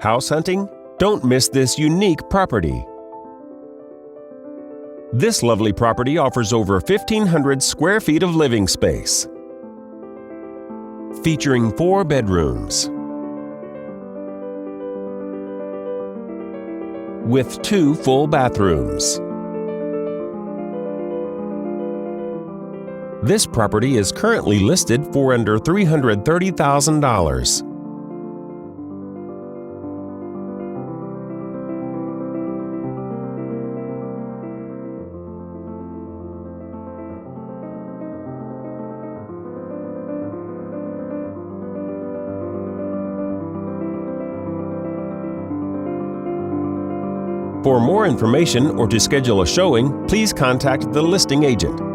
House hunting? Don't miss this unique property. This lovely property offers over 1,500 square feet of living space, featuring 4 bedrooms with 2 full bathrooms. This property is currently listed for under $330,000. For more information or to schedule a showing, please contact the listing agent.